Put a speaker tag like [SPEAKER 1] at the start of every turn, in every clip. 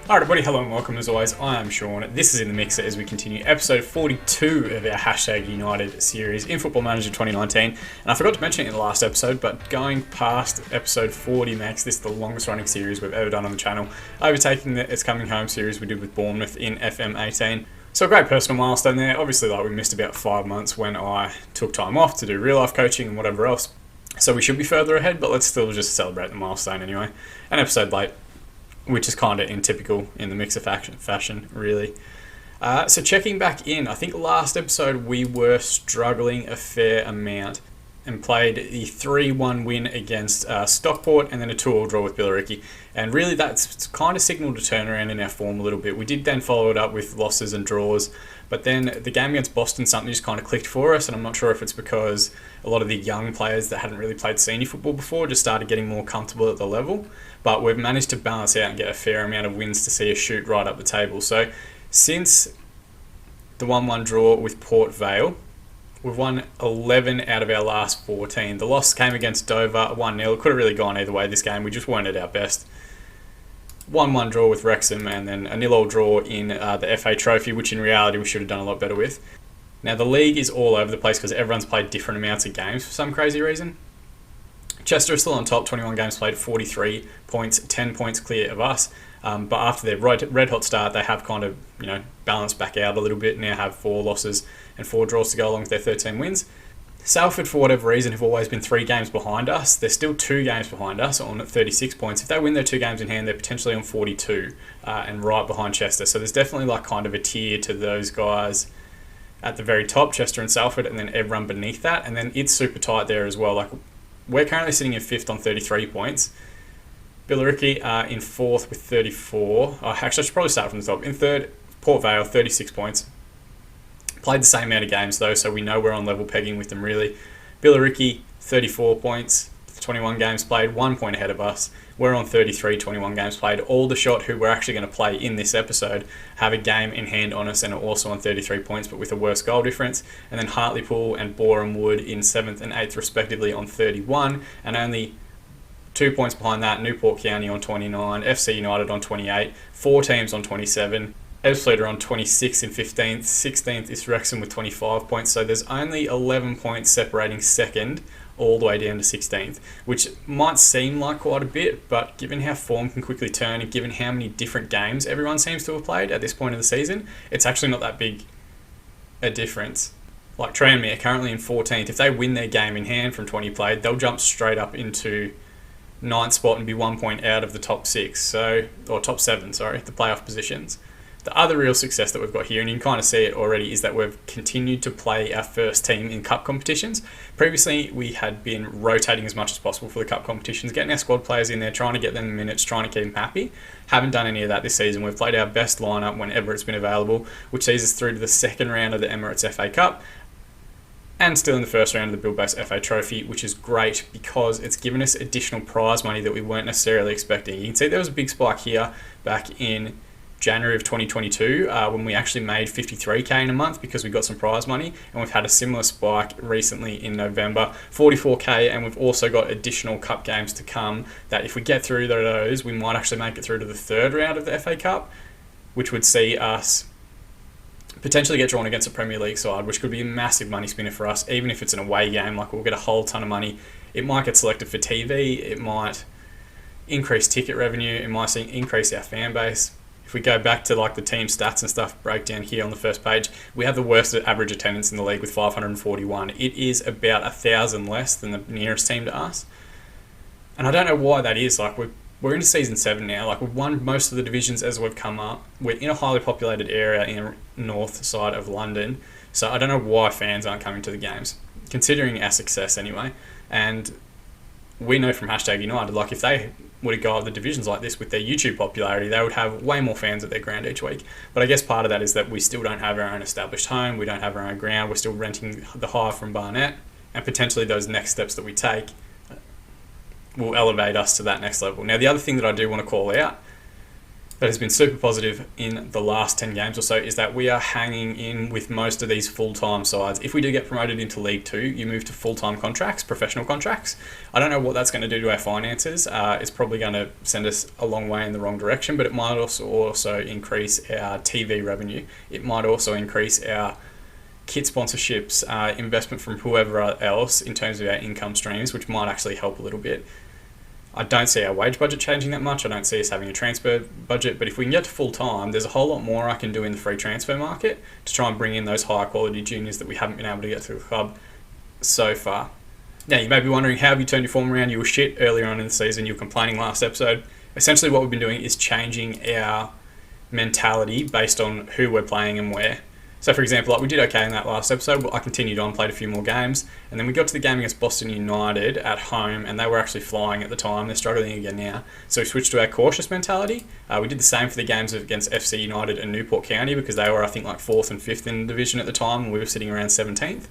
[SPEAKER 1] Hi everybody, hello and welcome as always. I am Sean. This is In The Mixer as we continue episode 42 of our #United series in Football Manager 2019. And I forgot to mention it in the last episode, but going past episode 40 makes this the longest running series we've ever done on the channel, overtaking the It's Coming Home series we did with Bournemouth in FM18. So a great personal milestone there. Obviously, we missed about 5 months when I took time off to do real life coaching and whatever else. So we should be further ahead, but let's still just celebrate the milestone anyway. An episode late, which is kind of typical in the Mixer fashion, really. So checking back in, I think last episode we were struggling a fair amount and played the 3-1 win against Stockport and then a 2-2 draw with Billericay. And really that's kind of signalled a turnaround in our form a little bit. We did then follow it up with losses and draws, but then the game against Boston, something just kind of clicked for us, and I'm not sure if it's because a lot of the young players that hadn't really played senior football before just started getting more comfortable at the level, but we've managed to balance out and get a fair amount of wins to see us shoot right up the table. So since the 1-1 draw with Port Vale, we've won 11 out of our last 14. The loss came against Dover, 1-0. It could have really gone either way this game. We just weren't at our best. 1-1 draw with Wrexham and then a 0-0 draw in the FA Trophy, which in reality we should have done a lot better with. Now the league is all over the place because everyone's played different amounts of games for some crazy reason. Chester is still on top, 21 games played, 43 points, 10 points clear of us. But after their red hot start, they have kind of balanced back out a little bit. Now have 4 losses and 4 draws to go along with their 13 wins. Salford, for whatever reason, have always been 3 games behind us. They're still 2 games behind us on 36 points. If they win their 2 games in hand, they're potentially on 42 and right behind Chester. So there's definitely kind of a tier to those guys at the very top, Chester and Salford, and then everyone beneath that. And then it's super tight there as well. We're currently sitting in 5th on 33 points. Billericay are in 4th with 34. Actually, I should probably start from the top. In 3rd, Port Vale, 36 points. Played the same amount of games though, so we know we're on level pegging with them really. Billericay, 34 points, 21 games played, 1 point ahead of us. We're on 33, 21 games played. Aldershot, who we're actually going to play in this episode, have a game in hand on us and are also on 33 points, but with a worse goal difference. And then Hartlepool and Boreham Wood in 7th and 8th respectively on 31, and only 2 points behind that, Newport County on 29, FC United on 28, 4 teams on 27. Ebbsfleet are on 26 in 15th, 16th is Wrexham with 25 points, so there's only 11 points separating 2nd all the way down to 16th, which might seem like quite a bit, but given how form can quickly turn and given how many different games everyone seems to have played at this point of the season, it's actually not that big a difference. Like Tranmere are currently in 14th, if they win their game in hand from 20 played, they'll jump straight up into 9th spot and be 1 point out of the top 6, or top 7, the playoff positions. The other real success that we've got here, and you can kind of see it already, is that we've continued to play our first team in cup competitions. Previously, we had been rotating as much as possible for the cup competitions, getting our squad players in there, trying to get them the minutes, trying to keep them happy. Haven't done any of that this season. We've played our best lineup whenever it's been available, which sees us through to the 2nd round of the Emirates FA Cup, and still in the 1st round of the Build-Base FA Trophy, which is great because it's given us additional prize money that we weren't necessarily expecting. You can see there was a big spike here back in January of 2022 when we actually made 53k in a month because we got some prize money, and we've had a similar spike recently in November, 44k, and we've also got additional cup games to come that if we get through those, we might actually make it through to the 3rd round of the FA Cup, which would see us potentially get drawn against a Premier League side, which could be a massive money spinner for us, even if it's an away game. We'll get a whole ton of money. It might get selected for TV, it might increase ticket revenue, it might increase our fan base. If we go back to the team stats and stuff breakdown here on the first page, we have the worst average attendance in the league with 541. It is about 1,000 less than the nearest team to us. And I don't know why that is. We're into season 7 now. We've won most of the divisions as we've come up. We're in a highly populated area in the north side of London. So I don't know why fans aren't coming to the games, considering our success anyway. And we know from #United, if they were to go up the divisions like this with their YouTube popularity, they would have way more fans at their ground each week. But I guess part of that is that we still don't have our own established home, we don't have our own ground, we're still renting the hire from Barnet, and potentially those next steps that we take will elevate us to that next level. Now, the other thing that I do want to call out that has been super positive in the last 10 games or so is that we are hanging in with most of these full-time sides. If we do get promoted into League 2, you move to full-time contracts, professional contracts. I don't know what that's going to do to our finances. It's probably going to send us a long way in the wrong direction, but it might also increase our TV revenue. It might also increase our kit sponsorships, investment from whoever else in terms of our income streams, which might actually help a little bit. I don't see our wage budget changing that much. I don't see us having a transfer budget. But if we can get to full time, there's a whole lot more I can do in the free transfer market to try and bring in those higher quality juniors that we haven't been able to get to the club so far. Now, you may be wondering, how have you turned your form around? You were shit earlier on in the season. You were complaining last episode. Essentially, what we've been doing is changing our mentality based on who we're playing and where. So, for example, we did okay in that last episode. I continued on, played a few more games, and then we got to the game against Boston United at home, and they were actually flying at the time. They're struggling again now. So we switched to our cautious mentality. We did the same for the games against FC United and Newport County, because they were, I think, like 4th and 5th in the division at the time, and we were sitting around 17th.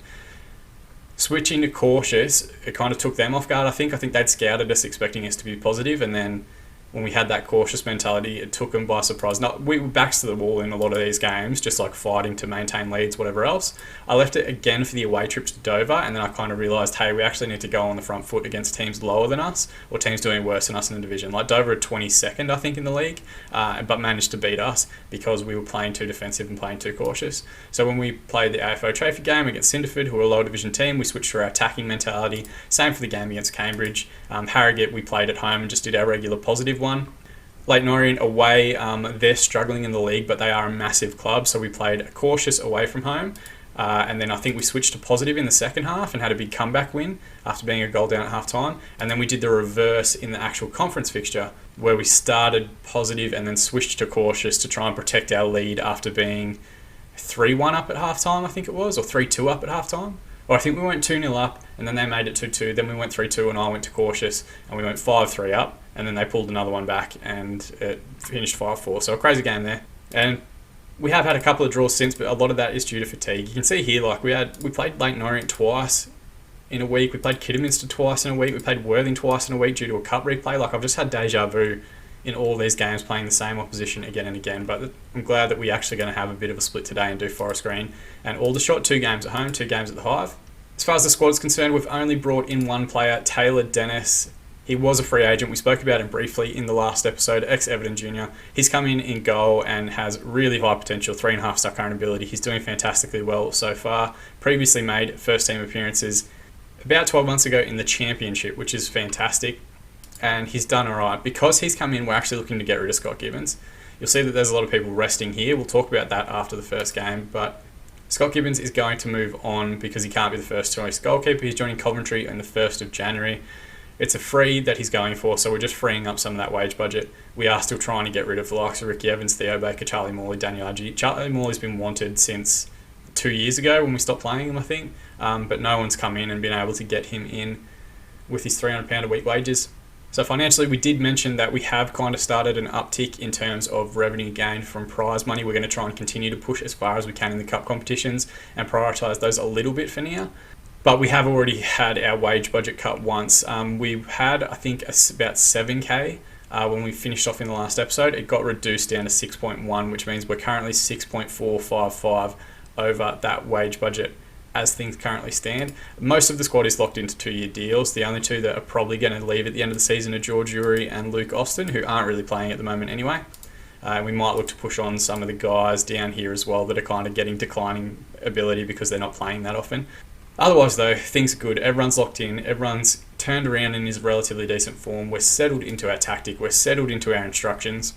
[SPEAKER 1] Switching to cautious, it kind of took them off guard, I think. I think they'd scouted us expecting us to be positive, and then when we had that cautious mentality, it took them by surprise. Now, we were backs to the wall in a lot of these games, just like fighting to maintain leads, whatever else. I left it again for the away trips to Dover, and then I kind of realised, hey, we actually need to go on the front foot against teams lower than us, or teams doing worse than us in the division. Like Dover are 22nd, I think, in the league, but managed to beat us because we were playing too defensive and playing too cautious. So when we played the AFO Trophy game against Cinderford, who are a lower division team, we switched to our attacking mentality. Same for the game against Cambridge. Harrogate, we played at home and just did our regular positive one. Leyton Orient away, they're struggling in the league, but they are a massive club, so we played cautious away from home. And then I think we switched to positive in the second half and had a big comeback win after being a goal down at half time. And then we did the reverse in the actual conference fixture, where we started positive and then switched to cautious to try and protect our lead after being 3-1 up at half time, I think it was, or 3-2 up at half time. Or I think we went 2-0 up, and then they made it 2-2. Then we went 3-2, and I went to cautious, and we went 5-3 up, and then they pulled another one back, and it finished 5-4. So a crazy game there. And we have had a couple of draws since, but a lot of that is due to fatigue. You can see here, like we played Leyton Orient twice in a week. We played Kidderminster twice in a week. We played Worthing twice in a week due to a cup replay. Like I've just had deja vu in all these games, playing the same opposition again and again. But I'm glad that we're actually going to have a bit of a split today and do Forest Green and Aldershot. 2 games at home, 2 games at the Hive. As far as the squad is concerned, we've only brought in one player, Taylor Dennis. He was a free agent. We spoke about him briefly in the last episode, ex-Everton Junior. He's come in goal and has really high potential, 3.5-star current ability. He's doing fantastically well so far. Previously made first-team appearances about 12 months ago in the Championship, which is fantastic. And he's done all right. Because he's come in, we're actually looking to get rid of Scott Gibbons. You'll see that there's a lot of people resting here. We'll talk about that after the first game, but Scott Gibbons is going to move on because he can't be the first choice goalkeeper. He's joining Coventry on the 1st of January. It's a free that he's going for, so we're just freeing up some of that wage budget. We are still trying to get rid of the likes of Ricky Evans, Theo Baker, Charlie Morley, Daniel Adji. Charlie Morley's been wanted since 2 years ago when we stopped playing him, I think. But no one's come in and been able to get him in with his £300 a week wages. So financially, we did mention that we have kind of started an uptick in terms of revenue gain from prize money. We're going to try and continue to push as far as we can in the cup competitions and prioritise those a little bit for now. But we have already had our wage budget cut once. We had, I think, about 7k when we finished off in the last episode. It got reduced down to 6.1, which means we're currently 6.455 over that wage budget as things currently stand. Most of the squad is locked into 2-year deals. The only 2 that are probably going to leave at the end of the season are George Uri and Luke Austin, who aren't really playing at the moment anyway. We might look to push on some of the guys down here as well that are kind of getting declining ability because they're not playing that often. Otherwise, though, things are good. Everyone's locked in. Everyone's turned around and is relatively decent form. We're settled into our tactic. We're settled into our instructions.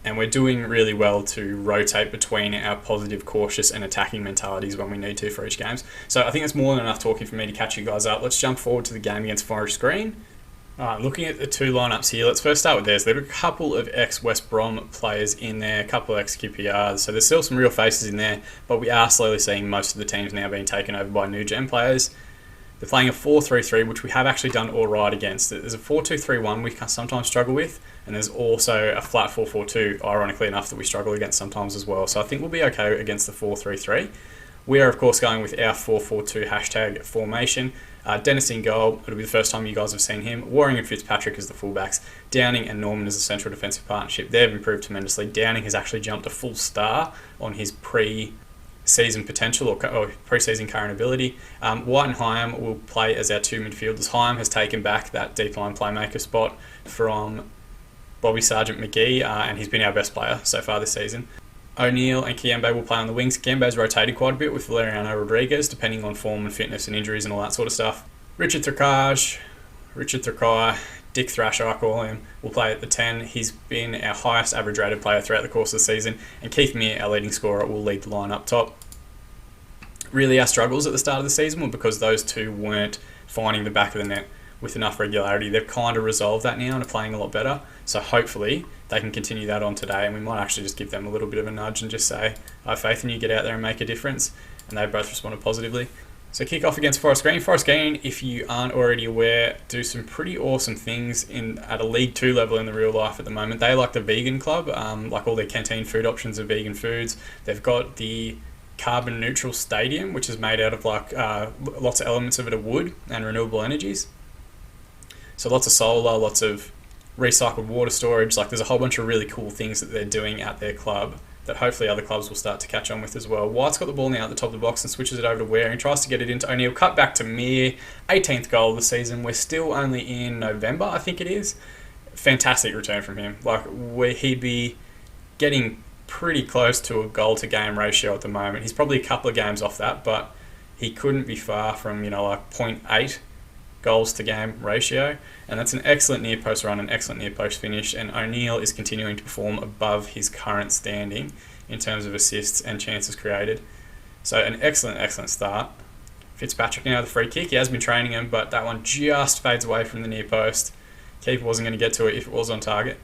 [SPEAKER 1] And we're doing really well to rotate between our positive, cautious, and attacking mentalities when we need to for each games. So I think that's more than enough talking for me to catch you guys up. Let's jump forward to the game against Forest Green. Alright, looking at the 2 lineups here, let's first start with theirs. There are a couple of ex-West Brom players in there, a couple of ex-QPRs, so there's still some real faces in there, but we are slowly seeing most of the teams now being taken over by new gen players. They're playing a 4-3-3, which we have actually done all right against. There's a 4-2-3-1 we can sometimes struggle with, and there's also a flat 4-4-2, ironically enough, that we struggle against sometimes as well. So I think we'll be okay against the 4-3-3. We are, of course, going with our 4-4-2 hashtag formation. Dennis in goal, it'll be the first time you guys have seen him. Waring and Fitzpatrick as the fullbacks. Downing and Norman as a central defensive partnership. They've improved tremendously. Downing has actually jumped a full star on his pre-season potential or pre-season current ability. White and Hyam will play as our two midfielders. Hyam has taken back that deep line playmaker spot from Bobby Sargent McGee, and he's been our best player so far this season. O'Neill and Kiembe will play on the wings. Kiembe's rotated quite a bit with Valeriano Rodriguez, depending on form and fitness and injuries and all that sort of stuff. Richard Thrakai, Dick Thrasher, I call him, will play at the 10. He's been our highest average rated player throughout the course of the season. And Keith Mear, our leading scorer, will lead the line up top. Really, our struggles at the start of the season were because those two weren't finding the back of the net with enough regularity. They've kind of resolved that now and are playing a lot better. So hopefully they can continue that on today, and we might actually just give them a little bit of a nudge and just say, I have faith in you, get out there and make a difference. And they both responded positively. So kick off against Forest Green. Forest Green, if you aren't already aware, do some pretty awesome things at a League 2 level in the real life at the moment. They like the vegan club, like all their canteen food options are vegan foods. They've got the carbon neutral stadium, which is made out of lots of elements of it are wood and renewable energies. So lots of solar, lots of recycled water storage. There's a whole bunch of really cool things that they're doing at their club that hopefully other clubs will start to catch on with as well. White's got the ball now at the top of the box and switches it over to Waring, tries to get it into O'Neill, cut back to Mear, 18th goal of the season. We're still only in November, I think it is. Fantastic return from him. He'd be getting pretty close to a goal to game ratio at the moment. He's probably a couple of games off that, but he couldn't be far from 0.8 goals to game ratio, and that's an excellent near post run, an excellent near post finish, and O'Neill is continuing to perform above his current standing in terms of assists and chances created. So an excellent start. Fitzpatrick now the free kick. He has been training him, but that one just fades away from the near post. Keeper wasn't going to get to it if it was on target.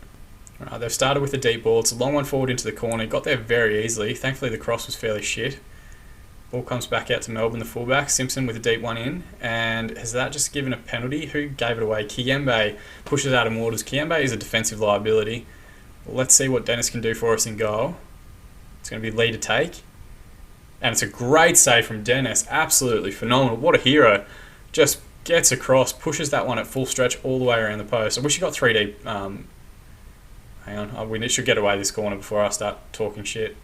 [SPEAKER 1] Right, they've started with the deep ball. It's a long one forward into the corner. Got there very easily. Thankfully the cross was fairly shit. Ball comes back out to Melbourne, the fullback. Simpson with a deep one in. And has that just given a penalty? Who gave it away? Kiembe pushes Adam Waters. Kiembe is a defensive liability. Well, let's see what Dennis can do for us in goal. It's going to be Lee to take. And it's a great save from Dennis. Absolutely phenomenal. What a hero. Just gets across, pushes that one at full stretch all the way around the post. I wish he got 3D. Hang on. We should get away this corner before I start talking shit.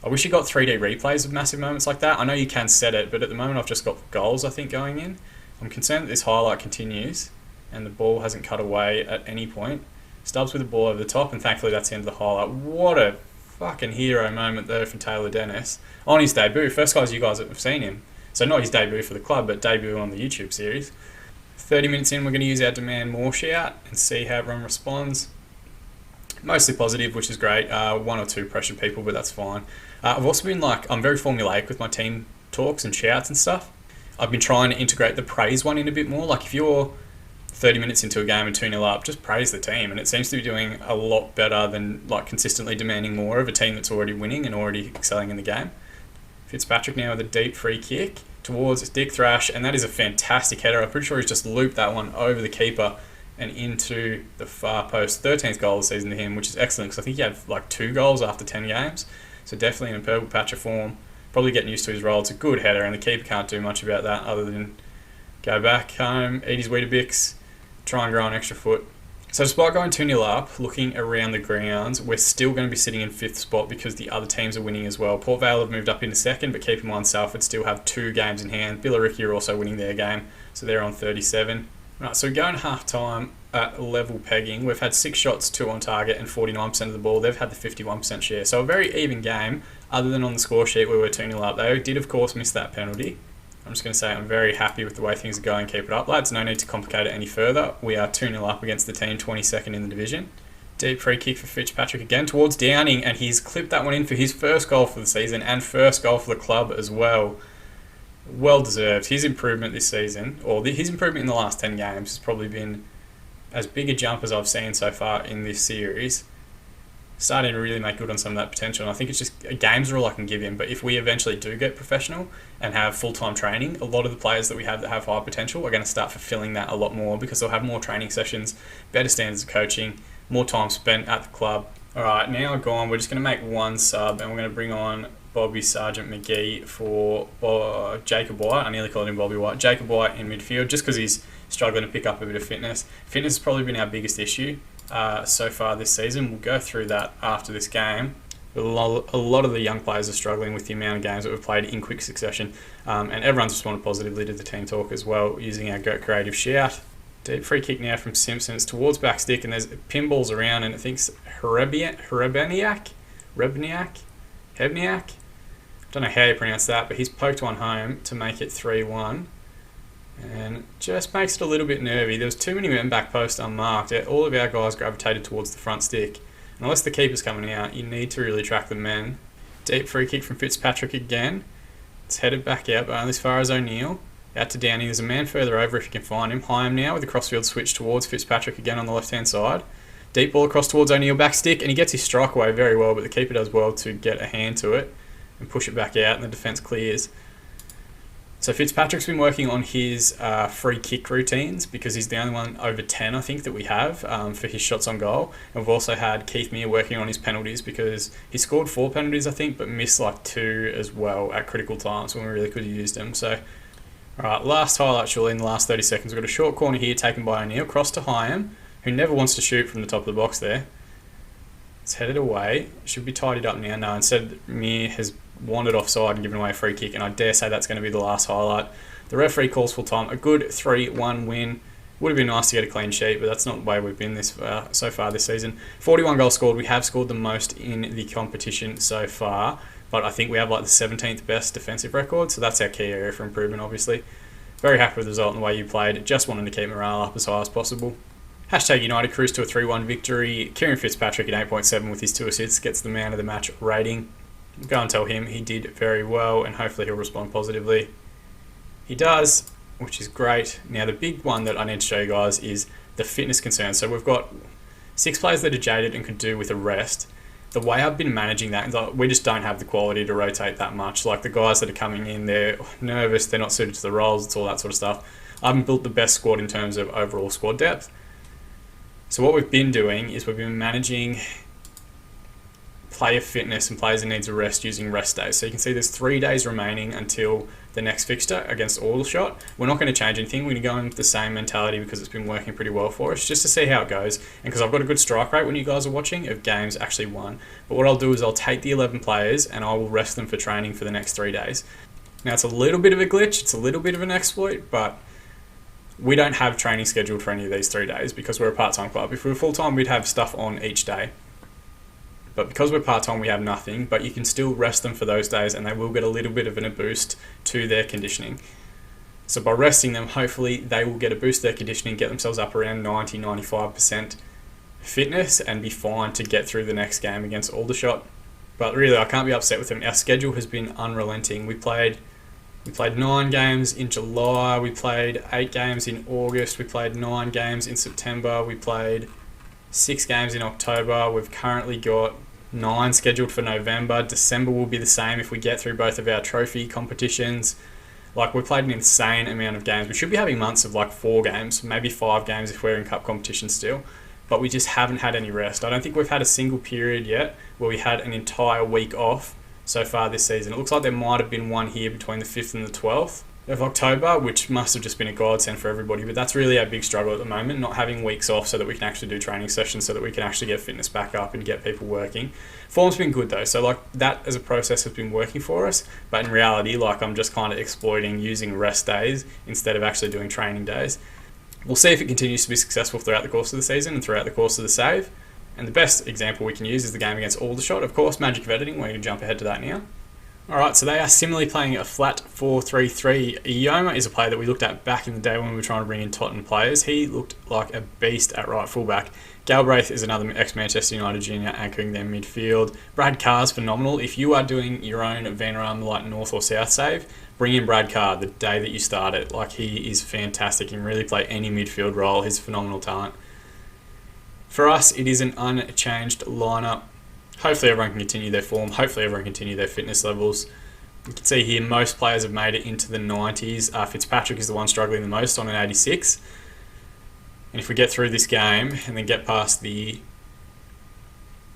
[SPEAKER 1] I wish you got 3D replays of massive moments like that. I know you can set it, but at the moment I've just got goals, I think, going in. I'm concerned that this highlight continues and the ball hasn't cut away at any point. Stubbs with the ball over the top, and thankfully that's the end of the highlight. What a fucking hero moment there from Taylor Dennis. On his debut, first guys you guys have seen him. So not his debut for the club, but debut on the YouTube series. 30 minutes in, we're going to use our demand more shout and see how everyone responds. Mostly positive, which is great. One or two pressured people, but that's fine. I've also been I'm very formulaic with my team talks and shouts and stuff. I've been trying to integrate the praise one in a bit more. If you're 30 minutes into a game and 2-0 up, just praise the team. And it seems to be doing a lot better than consistently demanding more of a team that's already winning and already excelling in the game. Fitzpatrick now with a deep free kick towards Dick Thrash, and that is a fantastic header. I'm pretty sure he's just looped that one over the keeper and into the far post. 13th goal of the season to him, which is excellent because I think he had 2 goals after 10 games. So definitely in a purple patch of form. Probably getting used to his role. It's a good header, and the keeper can't do much about that other than go back home, eat his Weetabix, try and grow an extra foot. So despite going 2-0 up, looking around the grounds, we're still going to be sitting in 5th spot because the other teams are winning as well. Port Vale have moved up into 2nd, but keep in mind Salford still have 2 games in hand. Billericay are also winning their game, so they're on 37. Right, so going half-time at level pegging, we've had 6 shots, 2 on target, and 49% of the ball. They've had the 51% share. So a very even game, other than on the score sheet where we're 2-0 up. They did, of course, miss that penalty. I'm just going to say I'm very happy with the way things are going. Keep it up, lads. No need to complicate it any further. We are 2-0 up against the team 22nd in the division. Deep free kick for Fitzpatrick again towards Downing, and he's clipped that one in for his first goal for the season and first goal for the club as well. Well deserved. His improvement this season, or his improvement in the last 10 games, has probably been as big a jump as I've seen so far in this series. Starting to really make good on some of that potential. And I think it's just games are all I can give him. But if we eventually do get professional and have full-time training, a lot of the players that we have that have high potential are going to start fulfilling that a lot more because they'll have more training sessions, better standards of coaching, more time spent at the club. All right, now gone. We're just going to make one sub and we're going to bring on Bobby Sargent McGee for Jacob White. I nearly called him Bobby White. Jacob White in midfield, just because he's struggling to pick up a bit of fitness. Fitness has probably been our biggest issue so far this season. We'll go through that after this game. A lot of the young players are struggling with the amount of games that we've played in quick succession, and everyone's responded positively to the team talk as well, using our Goat Creative shout. Deep free kick now from Simpson. It's towards back stick, and there's pinballs around, and I think it's Hebniak. I don't know how you pronounce that, but he's poked one home to make it 3-1. And just makes it a little bit nervy. There was too many men back post unmarked. All of our guys gravitated towards the front stick. And unless the keeper's coming out, you need to really track the men. Deep free kick from Fitzpatrick again. It's headed back out, but only as far as O'Neill. Out to Downey. There's a man further over if you can find him. Hyam now with the crossfield switch towards Fitzpatrick again on the left-hand side. Deep ball across towards O'Neill, back stick, and he gets his strike away very well, but the keeper does well to get a hand to it and push it back out, and the defence clears. So Fitzpatrick's been working on his free kick routines, because he's the only one over 10, I think, that we have for his shots on goal. And we've also had Keith Mear working on his penalties, because he scored 4 penalties, I think, but missed like 2 as well at critical times when we really could have used them. So, alright, last highlight surely in the last 30 seconds. We've got a short corner here taken by O'Neill, cross to Hyam, who never wants to shoot from the top of the box there. It's headed away. Should be tidied up now. No, instead Mear has wandered offside and given away a free kick, and I dare say that's going to be the last highlight. The referee calls full time. A good 3-1 win. Would have been nice to get a clean sheet, but that's not the way we've been this so far this season. 41 goals scored. We have scored the most in the competition so far, but I think we have like the 17th best defensive record, so that's our key area for improvement, obviously. Very happy with the result and the way you played. Just wanting to keep morale up as high as possible. Hashtag United cruise to a 3-1 victory. Kieran Fitzpatrick at 8.7 with his 2 assists gets the man of the match rating. Go and tell him he did very well, and hopefully he'll respond positively. He does, which is great. Now the big one that I need to show you guys is the fitness concern. So we've got 6 players that are jaded and could do with a rest. The way I've been managing that, we just don't have the quality to rotate that much. Like the guys that are coming in, they're nervous, they're not suited to the roles, it's all that sort of stuff. I haven't built the best squad in terms of overall squad depth. So what we've been doing is we've been managing player fitness and players that needs a rest using rest days. So you can see there's 3 days remaining until the next fixture against Aldershot. We're not going to change anything. We're going to go in with the same mentality because it's been working pretty well for us, just to see how it goes. And because I've got a good strike rate when you guys are watching of games actually won. But what I'll do is I'll take the 11 players and I will rest them for training for the next 3 days. Now it's a little bit of a glitch, it's a little bit of an exploit, but we don't have training scheduled for any of these 3 days because we're a part-time club. If we were full-time, we'd have stuff on each day. But because we're part-time, we have nothing, but you can still rest them for those days and they will get a little bit of a boost to their conditioning. So by resting them, hopefully they will get a boost to their conditioning, get themselves up around 90-95% fitness and be fine to get through the next game against Aldershot. But really, I can't be upset with them. Our schedule has been unrelenting. We played 9 games in July, we played 8 games in August, we played 9 games in September, we played 6 games in October. We've currently got 9 scheduled for November. December will be the same if we get through both of our trophy competitions. Like, we played an insane amount of games. We should be having months of like 4 games, maybe 5 games if we're in cup competition still. But we just haven't had any rest. I don't think we've had a single period yet where we had an entire week off so far this season. It looks like there might have been one here between the 5th and the 12th of October, which must have just been a godsend for everybody. But that's really our big struggle at the moment, not having weeks off so that we can actually do training sessions, so that we can actually get fitness back up and get people working. Form's been good though, so like that as a process has been working for us, but in reality, like, I'm just kind of exploiting using rest days instead of actually doing training days. We'll see if it continues to be successful throughout the course of the season and throughout the course of the save. And the best example we can use is the game against Aldershot. Of course, magic of editing, we're going to jump ahead to that now. Alright, so they are similarly playing a flat 4-3-3. Ioma is a player that we looked at back in the day when we were trying to bring in Tottenham players. He looked like a beast at right fullback. Galbraith is another ex-Manchester United junior anchoring their midfield. Brad Carr's phenomenal. If you are doing your own Vanarama like North or South save, bring in Brad Carr the day that you start it. Like, he is fantastic. He can really play any midfield role. He's a phenomenal talent. For us, it is an unchanged lineup. Hopefully everyone can continue their form. Hopefully everyone can continue their fitness levels. You can see here most players have made it into the 90s. Fitzpatrick is the one struggling the most on an 86. And if we get through this game and then get past the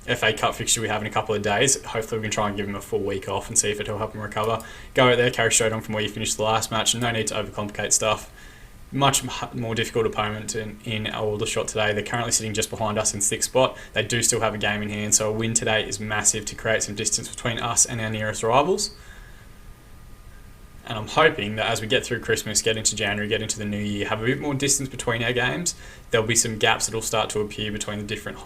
[SPEAKER 1] FA Cup fixture we have in a couple of days. Hopefully we can try and give him a full week off and see if it'll help him recover. Go out there, carry straight on from where you finished the last match. No need to overcomplicate stuff. Much more difficult opponent in Aldershot today. They're currently sitting just behind us in 6th spot. They do still have a game in hand, so a win today is massive to create some distance between us and our nearest rivals. And I'm hoping that as we get through Christmas, get into January, get into the new year, have a bit more distance between our games, there'll be some gaps that will start to appear between the different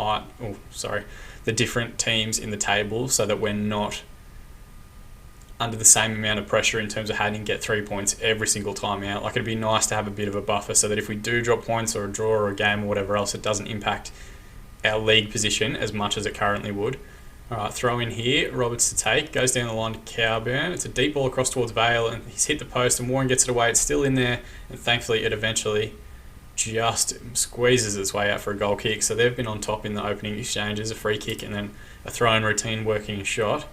[SPEAKER 1] teams in the table, so that we're not under the same amount of pressure in terms of having to get 3 points every single time out. Like, it'd be nice to have a bit of a buffer so that if we do drop points or a draw or a game or whatever else, it doesn't impact our league position as much as it currently would. Alright, throw in here, Roberts to take, goes down the line to Cowburn. It's a deep ball across towards Vale, and he's hit the post, and Warren gets it away. It's still in there, and thankfully it eventually just squeezes its way out for a goal kick. So they've been on top in the opening exchanges, a free kick and then a throw-in routine working shot.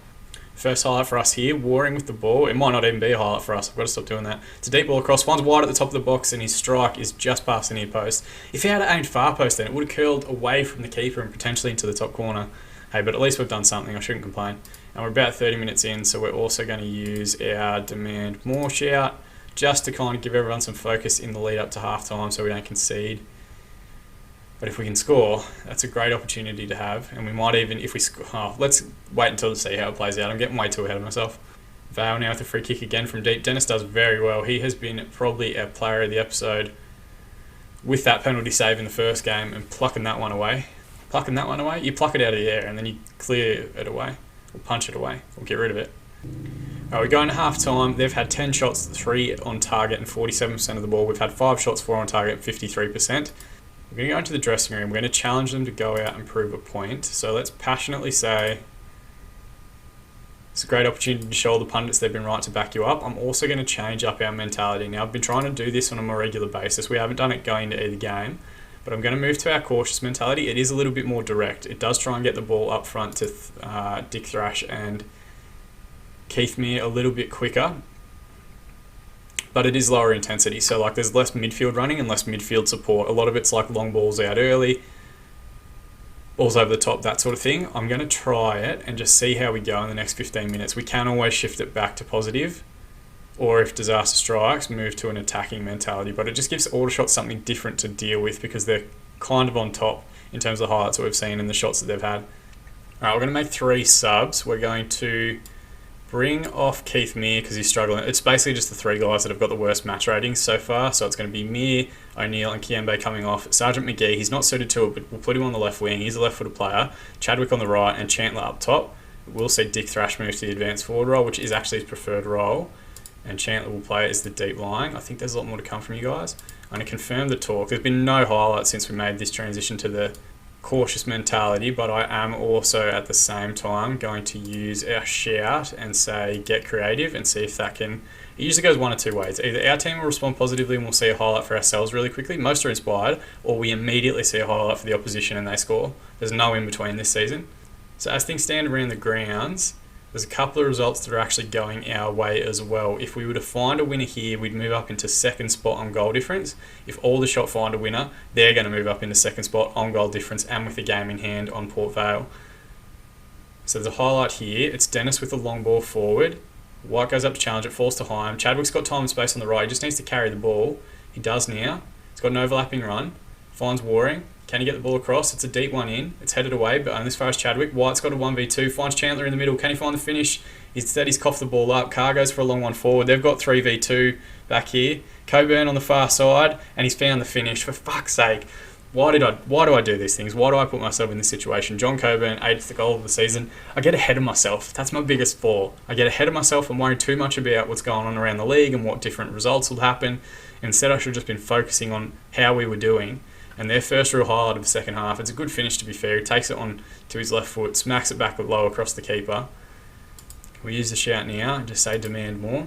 [SPEAKER 1] First highlight for us here, Waring with the ball. It might not even be a highlight for us. I've got to stop doing that. It's a deep ball across. One's wide at the top of the box, and his strike is just past the near post. If he had aimed far post, then it would have curled away from the keeper and potentially into the top corner. Hey, but at least we've done something. I shouldn't complain. And we're about 30 minutes in, so we're also going to use our demand more shout just to kind of give everyone some focus in the lead up to half time so we don't concede. But if we can score, that's a great opportunity to have. And we might even, if we score, let's wait until to see how it plays out. I'm getting way too ahead of myself. Vale now with a free kick again from deep. Dennis does very well. He has been probably our player of the episode with that penalty save in the first game and plucking that one away. Plucking that one away? You pluck it out of the air and then you clear it away, or punch it away, or get rid of it. Alright, we're going to half time. They've had 10 shots, 3 on target and 47% of the ball. We've had 5 shots, 4 on target, 53%. We're going to go into the dressing room. We're going to challenge them to go out and prove a point. So let's passionately say it's a great opportunity to show all the pundits they've been right to back you up. I'm also going to change up our mentality. Now, I've been trying to do this on a more regular basis. We haven't done it going into either game, but I'm going to move to our cautious mentality. It is a little bit more direct. It does try and get the ball up front to Dick Thrash and Keith Meir a little bit quicker, but it is lower intensity. So like there's less midfield running and less midfield support. A lot of it's like long balls out early, balls over the top, that sort of thing. I'm going to try it and just see how we go in the next 15 minutes. We can always shift it back to positive, or if disaster strikes, move to an attacking mentality. But it just gives Aldershot something different to deal with because they're kind of on top in terms of the highlights that we've seen and the shots that they've had. Alright, we're going to make 3 subs. We're going to bring off Keith Meir because he's struggling. It's basically just the 3 guys that have got the worst match ratings so far. So it's going to be Meir, O'Neill and Kiembe coming off. Sergeant McGee, he's not suited to it, but we'll put him on the left wing. He's a left-footed player. Chadwick on the right and Chandler up top. We'll see Dick Thrash move to the advanced forward role, which is actually his preferred role. And Chandler will play as the deep line. I think there's a lot more to come from you guys. I'm going to confirm the talk. There's been no highlights since we made this transition to the cautious mentality, but I am also at the same time going to use our shout and say get creative and see if that can. It usually goes one of 2 ways. Either our team will respond positively and we'll see a highlight for ourselves really quickly, most are inspired, or we immediately see a highlight for the opposition and they score. There's no in between this season. So as things stand around the grounds, there's a couple of results that are actually going our way as well. If we were to find a winner here, we'd move up into 2nd spot on goal difference. If Aldershot find a winner, they're going to move up into 2nd spot on goal difference and with the game in hand on Port Vale. So there's a highlight here. It's Dennis with a long ball forward. White goes up to challenge it, falls to Heim. Chadwick's got time and space on the right. He just needs to carry the ball. He does now. He's got an overlapping run. Finds Waring. Can he get the ball across? It's a deep one in. It's headed away, but only as far as Chadwick. White's got a 1v2. Finds Chandler in the middle. Can he find the finish? Instead, he's coughed the ball up. Carr goes for a long one forward. They've got 3v2 back here. Coburn on the far side, and he's found the finish. For fuck's sake. Why do I do these things? Why do I put myself in this situation? John Coburn, 8th goal of the season. I get ahead of myself. That's my biggest flaw. I get ahead of myself and worry too much about what's going on around the league and what different results will happen. Instead, I should have just been focusing on how we were doing. And their first real highlight of the second half, it's a good finish to be fair. He takes it on to his left foot, smacks it back low across the keeper. We use the shout now and just say demand more.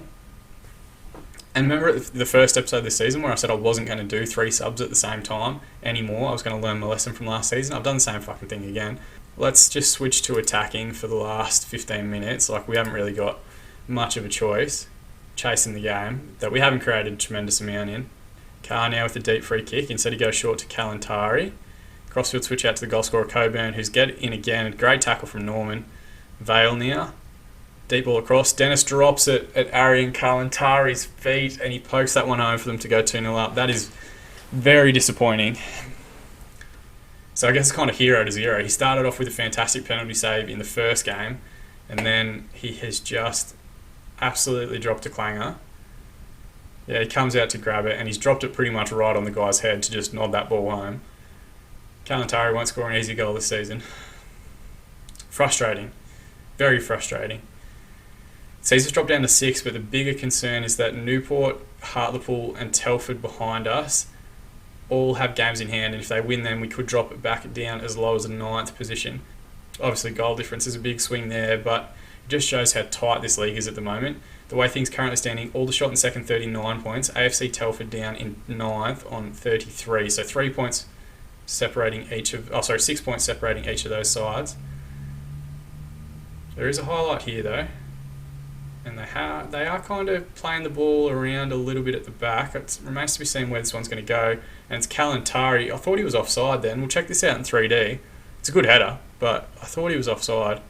[SPEAKER 1] And remember the first episode of this season where I said I wasn't going to do 3 subs at the same time anymore? I was going to learn my lesson from last season. I've done the same fucking thing again. Let's just switch to attacking for the last 15 minutes. Like, we haven't really got much of a choice chasing the game that we haven't created a tremendous amount in. Carr now with a deep free kick. Instead he goes short to Kalantari. Crossfield switch out to the goal scorer Coburn, who's get in again. Great tackle from Norman. Vale now. Deep ball across. Dennis drops it at Arian Kalantari's feet, and he pokes that one home for them to go 2-0 up. That is very disappointing. So I guess it's kind of hero to zero. He started off with a fantastic penalty save in the first game, and then he has just absolutely dropped a clanger. Yeah, he comes out to grab it, and he's dropped it pretty much right on the guy's head to just nod that ball home. Kalantari won't score an easy goal this season. Frustrating. Very frustrating. Caesar's dropped down to 6, but the bigger concern is that Newport, Hartlepool and Telford behind us all have games in hand, and if they win them, we could drop it back down as low as a 9th position. Obviously, goal difference is a big swing there, but it just shows how tight this league is at the moment. The way things currently standing, Aldershot in second, 39 points. AFC Telford down in 9th on 33, so 3 points separating each of... 6 points separating each of those sides. There is a highlight here, though. And they are kind of playing the ball around a little bit at the back. It remains to be seen where this one's going to go. And it's Kalantari. I thought he was offside then. We'll check this out in 3D. It's a good header, but I thought he was offside.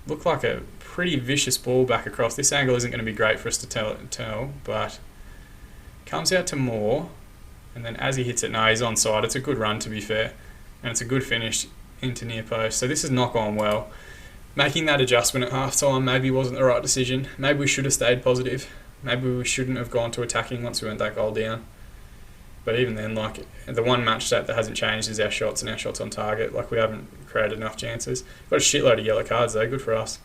[SPEAKER 1] Looked like a pretty vicious ball back across. This angle isn't going to be great for us to tell, but comes out to Moore. And then as he hits it, no, he's onside. It's a good run, to be fair. And it's a good finish into near post. So this has not gone well. Making that adjustment at half-time maybe wasn't the right decision. Maybe we should have stayed positive. Maybe we shouldn't have gone to attacking once we went that goal down. But even then, like, the one match stat that hasn't changed is our shots and our shots on target. Like, we haven't created enough chances. Got a shitload of yellow cards, though. Good for us.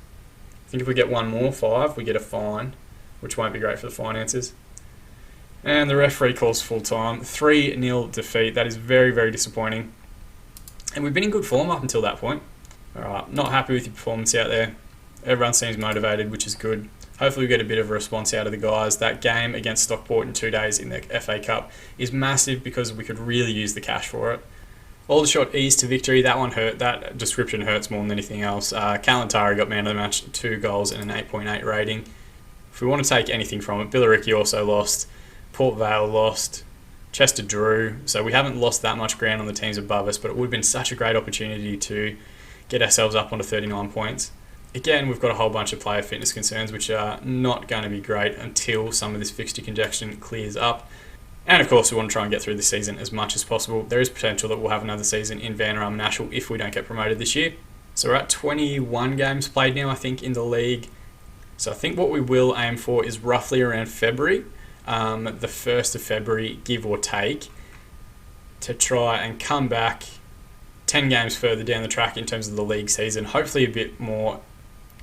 [SPEAKER 1] I think if we get one more, 5, we get a fine, which won't be great for the finances. And the referee calls full-time. 3-0 defeat. That is very, very disappointing. And we've been in good form up until that point. Alright, not happy with your performance out there. Everyone seems motivated, which is good. Hopefully we get a bit of a response out of the guys. That game against Stockport in 2 days in the FA Cup is massive because we could really use the cash for it. Aldershot ease to victory. That one hurt. That description hurts more than anything else. Kalantari got man of the match, 2 goals and an 8.8 rating. If we want to take anything from it, Billericay also lost. Port Vale lost. Chester drew. So we haven't lost that much ground on the teams above us, but it would have been such a great opportunity to get ourselves up onto 39 points. Again, we've got a whole bunch of player fitness concerns which are not going to be great until some of this fixture congestion clears up. And of course, we want to try and get through the season as much as possible. There is potential that we'll have another season in Vanarama National if we don't get promoted this year. So we're at 21 games played now, I think, in the league. So I think what we will aim for is roughly around February, the 1st of February, give or take, to try and come back 10 games further down the track in terms of the league season. Hopefully a bit more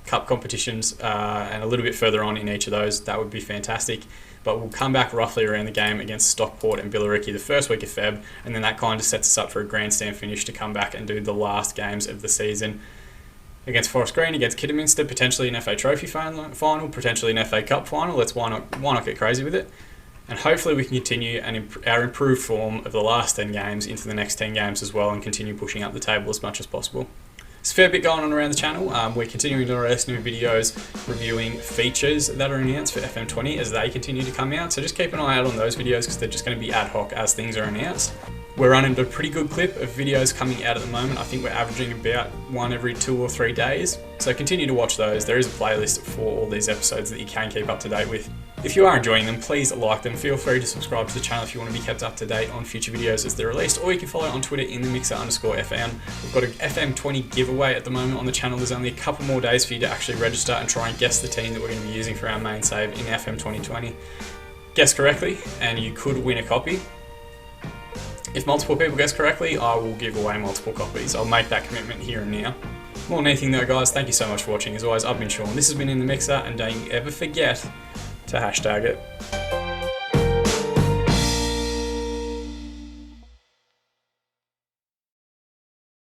[SPEAKER 1] cup competitions and a little bit further on in each of those. That would be fantastic. But we'll come back roughly around the game against Stockport and Billericay the first week of Feb, and then that kind of sets us up for a grandstand finish to come back and do the last games of the season against Forest Green, against Kidderminster, potentially an FA Trophy final, potentially an FA Cup final. Why not get crazy with it? And hopefully we can continue our improved form of the last 10 games into the next 10 games as well and continue pushing up the table as much as possible. There's a fair bit going on around the channel. We're continuing to release new videos reviewing features that are announced for FM20 as they continue to come out. So just keep an eye out on those videos because they're just going to be ad hoc as things are announced. We're running a pretty good clip of videos coming out at the moment. I think we're averaging about one every 2 or 3 days. So continue to watch those. There is a playlist for all these episodes that you can keep up to date with. If you are enjoying them, please like them. Feel free to subscribe to the channel if you want to be kept up to date on future videos as they're released, or you can follow on Twitter in _FM. We've got an FM20 giveaway at the moment on the channel. There's only a couple more days for you to actually register and try and guess the team that we're going to be using for our main save in FM2020. Guess correctly, and you could win a copy. If multiple people guess correctly, I will give away multiple copies. I'll make that commitment here and now. More than anything though, guys, thank you so much for watching. As always, I've been Sean. This has been In The Mixer, and don't you ever forget to hashtag it.